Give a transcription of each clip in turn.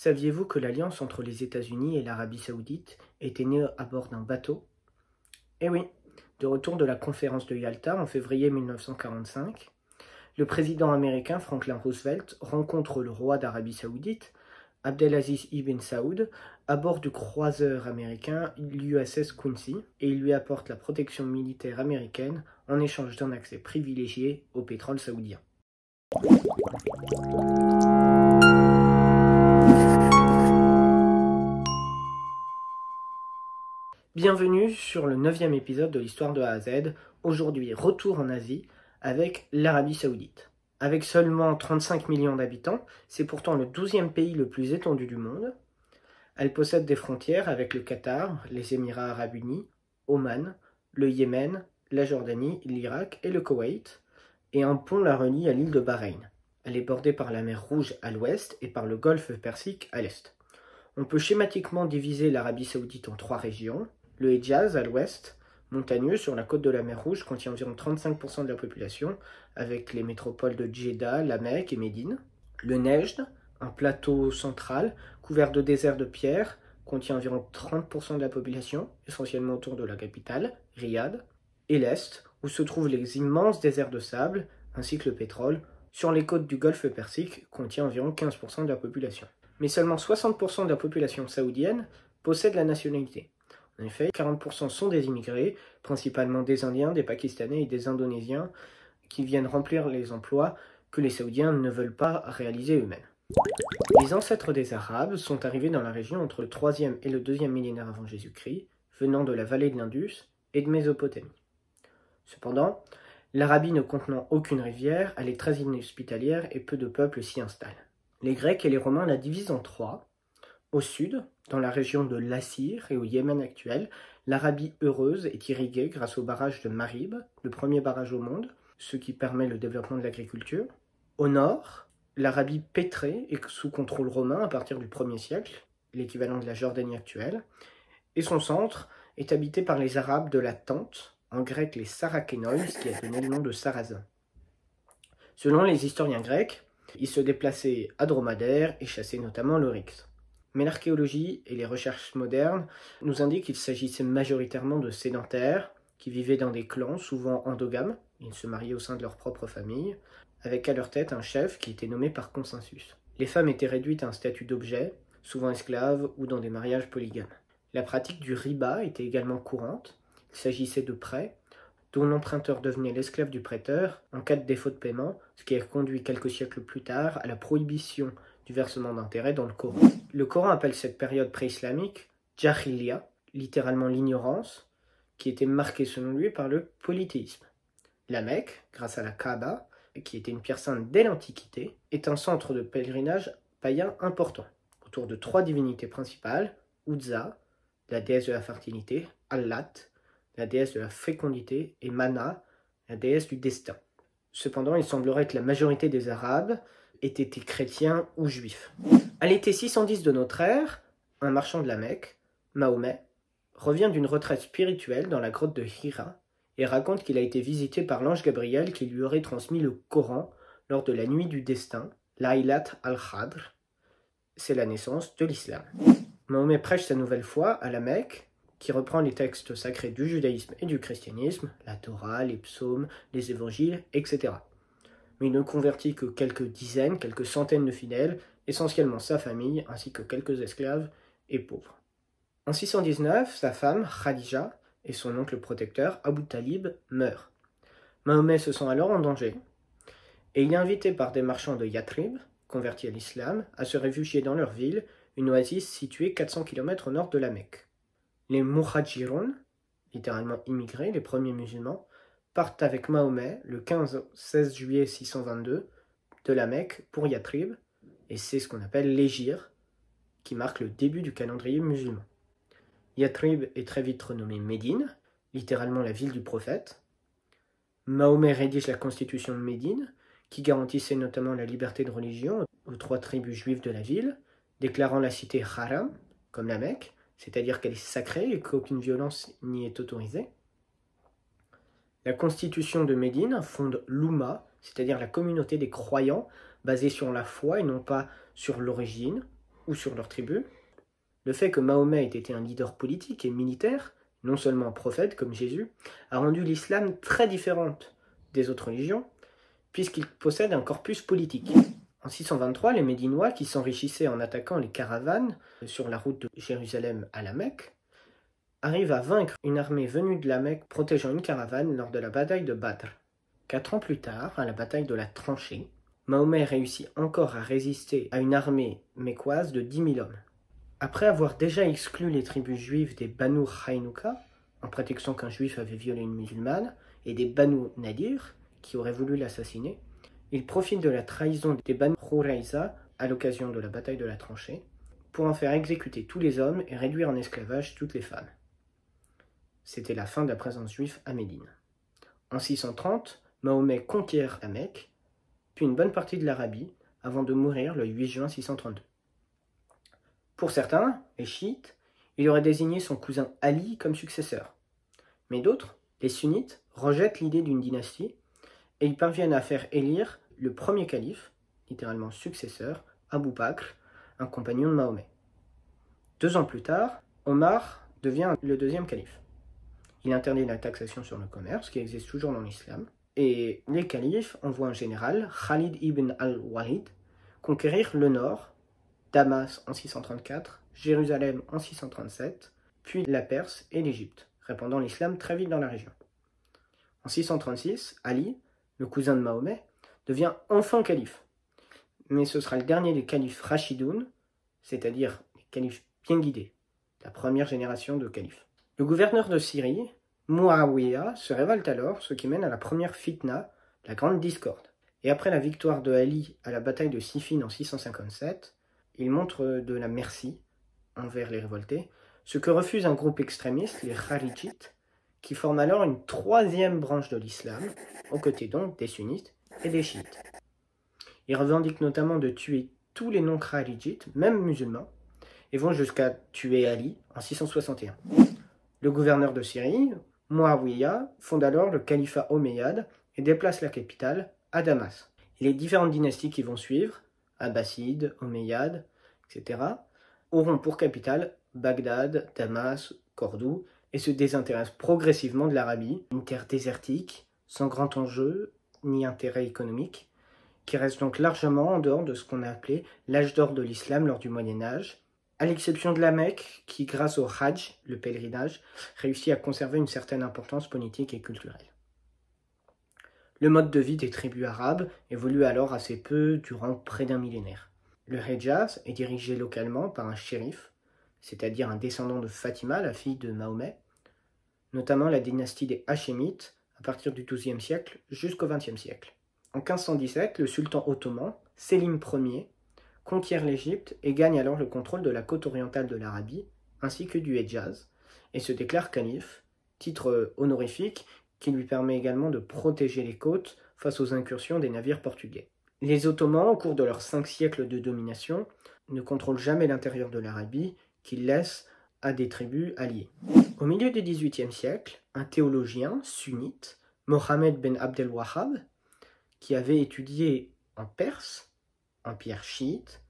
Saviez-vous que l'alliance entre les États-Unis et l'Arabie Saoudite était née à bord d'un bateau? Eh oui, de retour de la conférence de Yalta en février 1945, le président américain Franklin Roosevelt rencontre le roi d'Arabie Saoudite, Abdelaziz ibn Saoud, à bord du croiseur américain l'USS Quincy, et il lui apporte la protection militaire américaine en échange d'un accès privilégié au pétrole saoudien. Bienvenue sur le 9e épisode de l'histoire de A à Z. Aujourd'hui, retour en Asie avec l'Arabie Saoudite. Avec seulement 35 millions d'habitants, c'est pourtant le 12e pays le plus étendu du monde. Elle possède des frontières avec le Qatar, les Émirats arabes unis, Oman, le Yémen, la Jordanie, l'Irak et le Koweït, et un pont la relie à l'île de Bahreïn. Elle est bordée par la mer Rouge à l'ouest et par le golfe Persique à l'est. On peut schématiquement diviser l'Arabie Saoudite en 3 régions. Le Hejaz à l'ouest, montagneux sur la côte de la mer Rouge, contient environ 35% de la population, avec les métropoles de Djeddah, La Mecque et Médine. Le Nejd, un plateau central couvert de déserts de pierre, contient environ 30% de la population, essentiellement autour de la capitale, Riyad. Et l'Est, où se trouvent les immenses déserts de sable, ainsi que le pétrole, sur les côtes du golfe Persique, contient environ 15% de la population. Mais seulement 60% de la population saoudienne possède la nationalité. En effet, 40% sont des immigrés, principalement des Indiens, des Pakistanais et des Indonésiens, qui viennent remplir les emplois que les Saoudiens ne veulent pas réaliser eux-mêmes. Les ancêtres des Arabes sont arrivés dans la région entre le 3e et le 2e millénaire avant Jésus-Christ, venant de la vallée de l'Indus et de Mésopotamie. Cependant, l'Arabie ne contenant aucune rivière, elle est très inhospitalière et peu de peuples s'y installent. Les Grecs et les Romains la divisent en 3. Au sud, dans la région de Lassir et au Yémen actuel, l'Arabie heureuse est irriguée grâce au barrage de Marib, le premier barrage au monde, ce qui permet le développement de l'agriculture. Au nord, l'Arabie pétrée est sous contrôle romain à partir du 1er siècle, l'équivalent de la Jordanie actuelle, et son centre est habité par les Arabes de la Tente, en grec les Sarakenoïs, qui a donné le nom de Sarrasins. Selon les historiens grecs, ils se déplaçaient à dromadaire et chassaient notamment l'oryx. Mais l'archéologie et les recherches modernes nous indiquent qu'il s'agissait majoritairement de sédentaires qui vivaient dans des clans, souvent endogames, ils se mariaient au sein de leur propre famille, avec à leur tête un chef qui était nommé par consensus. Les femmes étaient réduites à un statut d'objet, souvent esclaves ou dans des mariages polygames. La pratique du riba était également courante, il s'agissait de prêts, dont l'emprunteur devenait l'esclave du prêteur en cas de défaut de paiement, ce qui a conduit quelques siècles plus tard à la prohibition du versement d'intérêts dans le Coran. Le Coran appelle cette période pré-islamique Jahiliya, littéralement l'ignorance, qui était marquée selon lui par le polythéisme. La Mecque, grâce à la Kaaba, qui était une pierre sainte dès l'Antiquité, est un centre de pèlerinage païen important, autour de 3 divinités principales, Uzza, la déesse de la fertilité, Allat, la déesse de la fécondité, et Mana, la déesse du destin. Cependant, il semblerait que la majorité des Arabes aient été chrétiens ou juifs. À l'été 610 de notre ère, un marchand de la Mecque, Mahomet, revient d'une retraite spirituelle dans la grotte de Hira et raconte qu'il a été visité par l'ange Gabriel qui lui aurait transmis le Coran lors de la nuit du destin, Laylat al-Qadr. C'est la naissance de l'islam. Mahomet prêche sa nouvelle foi à la Mecque, qui reprend les textes sacrés du judaïsme et du christianisme, la Torah, les psaumes, les évangiles, etc. Mais il ne convertit que quelques dizaines, quelques centaines de fidèles, essentiellement sa famille, ainsi que quelques esclaves et pauvres. En 619, sa femme, Khadija, et son oncle protecteur, Abu Talib, meurent. Mahomet se sent alors en danger, et il est invité par des marchands de Yathrib, convertis à l'islam, à se réfugier dans leur ville, une oasis située 400 km au nord de la Mecque. Les Muhajiroun, littéralement immigrés, les premiers musulmans, partent avec Mahomet le 15-16 juillet 622 de la Mecque pour Yathrib, et c'est ce qu'on appelle l'Hégire, qui marque le début du calendrier musulman. Yathrib est très vite renommée Médine, littéralement la ville du prophète. Mahomet rédige la constitution de Médine, qui garantissait notamment la liberté de religion aux 3 tribus juives de la ville, déclarant la cité haram, comme la Mecque, c'est-à-dire qu'elle est sacrée et qu'aucune violence n'y est autorisée. La constitution de Médine fonde l'Oumma, c'est-à-dire la communauté des croyants, basée sur la foi et non pas sur l'origine, ou sur leurs tribus. Le fait que Mahomet ait été un leader politique et militaire, non seulement un prophète comme Jésus, a rendu l'islam très différente des autres religions, puisqu'il possède un corpus politique. En 623, les Médinois, qui s'enrichissaient en attaquant les caravanes sur la route de Jérusalem à la Mecque, arrivent à vaincre une armée venue de la Mecque protégeant une caravane lors de la bataille de Badr. 4 ans plus tard, à la bataille de la Tranchée, Mahomet réussit encore à résister à une armée mécoise de 10 000 hommes. Après avoir déjà exclu les tribus juives des Banu Haïnouka, en prétextant qu'un juif avait violé une musulmane, et des Banu Nadir, qui auraient voulu l'assassiner, il profite de la trahison des Banu Khurayza à l'occasion de la bataille de la Tranchée, pour en faire exécuter tous les hommes et réduire en esclavage toutes les femmes. C'était la fin de la présence juive à Médine. En 630, Mahomet conquiert la Mecque, puis une bonne partie de l'Arabie, avant de mourir le 8 juin 632. Pour certains, les chiites, il aurait désigné son cousin Ali comme successeur. Mais d'autres, les sunnites, rejettent l'idée d'une dynastie et ils parviennent à faire élire le premier calife, littéralement successeur, Abu Bakr, un compagnon de Mahomet. 2 ans plus tard, Omar devient le deuxième calife. Il interdit la taxation sur le commerce, qui existe toujours dans l'islam, et les califes envoient un général, Khalid ibn al-Walid, conquérir le nord, Damas en 634, Jérusalem en 637, puis la Perse et l'Égypte, répandant l'islam très vite dans la région. En 636, Ali, le cousin de Mahomet, devient enfin calife. Mais ce sera le dernier des califes Rashidoun, c'est-à-dire les califes bien guidés, la première génération de califes. Le gouverneur de Syrie, Muawiyah, se révolte alors, ce qui mène à la première fitna, la grande discorde. Et après la victoire de Ali à la bataille de Siffin en 657, il montre de la merci envers les révoltés, ce que refuse un groupe extrémiste, les Kharijites, qui forment alors une troisième branche de l'islam, aux côtés donc des sunnites et des chiites. Ils revendiquent notamment de tuer tous les non-Kharijites, même musulmans, et vont jusqu'à tuer Ali en 661. Le gouverneur de Syrie, Muawiyah, fonde alors le califat omeyyade et déplace la capitale à Damas. Et les différentes dynasties qui vont suivre, Abbassides, Omeyyades, etc., auront pour capitale Bagdad, Damas, Cordoue, et se désintéressent progressivement de l'Arabie, une terre désertique, sans grand enjeu ni intérêt économique, qui reste donc largement en dehors de ce qu'on a appelé l'âge d'or de l'islam lors du Moyen-Âge, à l'exception de la Mecque, qui, grâce au Hajj, le pèlerinage, réussit à conserver une certaine importance politique et culturelle. Le mode de vie des tribus arabes évolue alors assez peu durant près d'un millénaire. Le Hejaz est dirigé localement par un shérif, c'est-à-dire un descendant de Fatima, la fille de Mahomet, notamment la dynastie des Hachémites à partir du XIIe siècle jusqu'au XXe siècle. En 1517, le sultan ottoman, Sélim Ier, conquiert l'Égypte et gagne alors le contrôle de la côte orientale de l'Arabie, ainsi que du Hejaz, et se déclare calife, titre honorifique qui lui permet également de protéger les côtes face aux incursions des navires portugais. Les Ottomans, au cours de leurs 5 siècles de domination, ne contrôlent jamais l'intérieur de l'Arabie, qu'ils laissent à des tribus alliées. Au milieu du XVIIIe siècle, un théologien sunnite, Mohammed ben Abdel Wahhab, qui avait étudié en Perse, empire chiite,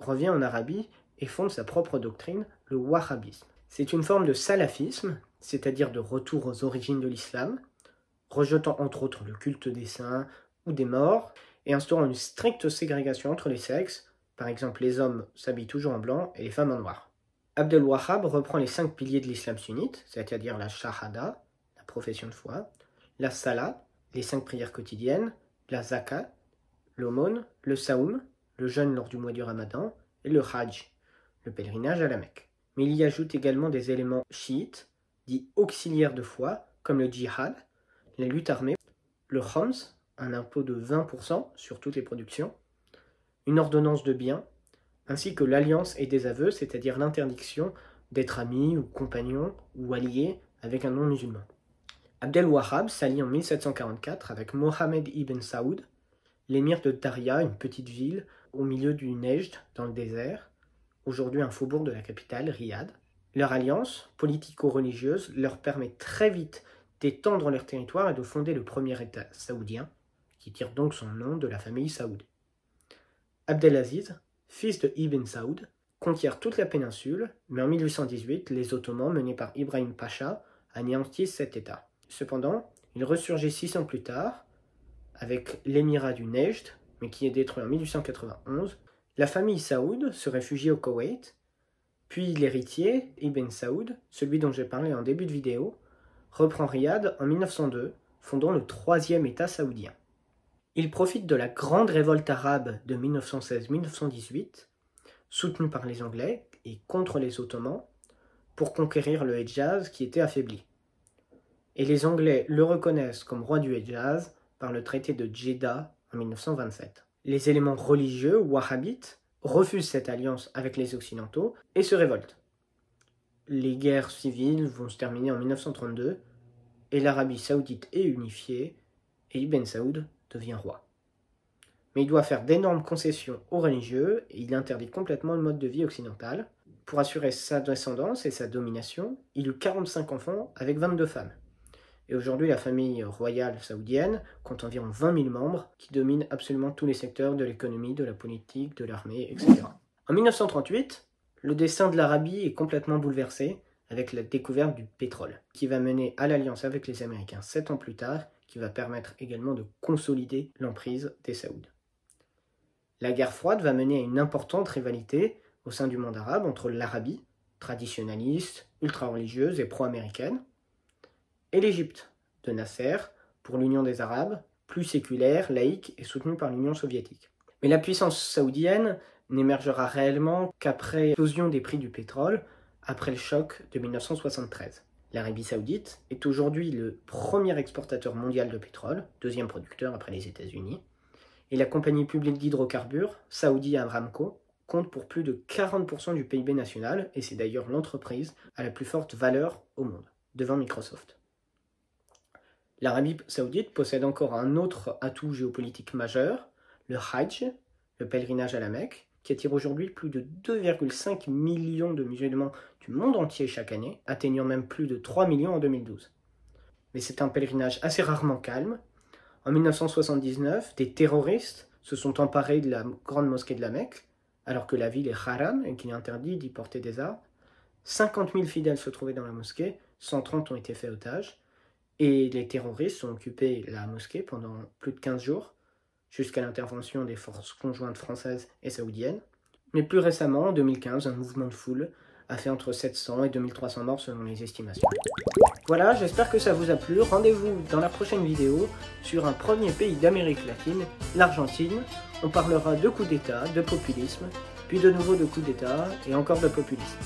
revient en Arabie et fonde sa propre doctrine, le wahhabisme. C'est une forme de salafisme, c'est-à-dire de retour aux origines de l'islam, rejetant entre autres le culte des saints ou des morts, et instaurant une stricte ségrégation entre les sexes, par exemple les hommes s'habillent toujours en blanc et les femmes en noir. Abdel Wahhab reprend les 5 piliers de l'islam sunnite, c'est-à-dire la shahada, la profession de foi, la salat, les 5 prières quotidiennes, la zakat, l'aumône, le saoum, le jeûne lors du mois du ramadan, et le hajj, le pèlerinage à la Mecque. Mais il y ajoute également des éléments chiites, dits auxiliaires de foi, comme le djihad, la lutte armée, le khams, un impôt de 20% sur toutes les productions, une ordonnance de biens, ainsi que l'alliance et des aveux, c'est-à-dire l'interdiction d'être ami ou compagnon ou allié avec un non-musulman. Abdel Wahhab s'allie en 1744 avec Mohammed ibn Saoud, l'émir de Daria, une petite ville au milieu du Nejd, dans le désert, aujourd'hui un faubourg de la capitale, Riyad. Leur alliance politico-religieuse leur permet très vite d'étendre leur territoire et de fonder le premier État saoudien, qui tire donc son nom de la famille Saoud. Abdelaziz, fils de Ibn Saoud, conquièrent toute la péninsule, mais en 1818, les Ottomans, menés par Ibrahim Pacha, anéantissent cet État. Cependant, il ressurgit 6 ans plus tard, avec l'émirat du Nejd, mais qui est détruit en 1891. La famille Saoud se réfugie au Koweït, puis l'héritier, Ibn Saoud, celui dont j'ai parlé en début de vidéo, reprend Riyad en 1902, fondant le 3e État saoudien. Il profite de la grande révolte arabe de 1916-1918, soutenue par les Anglais et contre les Ottomans, pour conquérir le Hedjaz qui était affaibli. Et les Anglais le reconnaissent comme roi du Hedjaz par le traité de Djeddah en 1927. Les éléments religieux wahhabites refusent cette alliance avec les Occidentaux et se révoltent. Les guerres civiles vont se terminer en 1932 et l'Arabie saoudite est unifiée et Ibn Saoud devient roi. Mais il doit faire d'énormes concessions aux religieux et il interdit complètement le mode de vie occidental. Pour assurer sa descendance et sa domination, il eut 45 enfants avec 22 femmes. Et aujourd'hui, la famille royale saoudienne compte environ 20 000 membres qui dominent absolument tous les secteurs de l'économie, de la politique, de l'armée, etc. En 1938, le destin de l'Arabie est complètement bouleversé avec la découverte du pétrole, qui va mener à l'alliance avec les Américains 7 ans plus tard, qui va permettre également de consolider l'emprise des Saouds. La guerre froide va mener à une importante rivalité au sein du monde arabe entre l'Arabie, traditionnaliste, ultra-religieuse et pro-américaine, et l'Égypte de Nasser, pour l'Union des Arabes, plus séculaire, laïque et soutenue par l'Union soviétique. Mais la puissance saoudienne n'émergera réellement qu'après l'explosion des prix du pétrole, après le choc de 1973. L'Arabie saoudite est aujourd'hui le premier exportateur mondial de pétrole, deuxième producteur après les États-Unis, et la compagnie publique d'hydrocarbures, Saudi Aramco, compte pour plus de 40% du PIB national, et c'est d'ailleurs l'entreprise à la plus forte valeur au monde, devant Microsoft. L'Arabie saoudite possède encore un autre atout géopolitique majeur, le Hajj, le pèlerinage à la Mecque, qui attire aujourd'hui plus de 2,5 millions de musulmans du monde entier chaque année, atteignant même plus de 3 millions en 2012. Mais c'est un pèlerinage assez rarement calme. En 1979, des terroristes se sont emparés de la grande mosquée de la Mecque, alors que la ville est haram et qu'il est interdit d'y porter des armes. 50 000 fidèles se trouvaient dans la mosquée, 130 ont été faits otages, et les terroristes ont occupé la mosquée pendant plus de 15 jours, jusqu'à l'intervention des forces conjointes françaises et saoudiennes. Mais plus récemment, en 2015, un mouvement de foule a fait entre 700 et 2300 morts selon les estimations. Voilà, j'espère que ça vous a plu. Rendez-vous dans la prochaine vidéo sur un premier pays d'Amérique latine, l'Argentine. On parlera de coups d'État, de populisme, puis de nouveau de coups d'État et encore de populisme.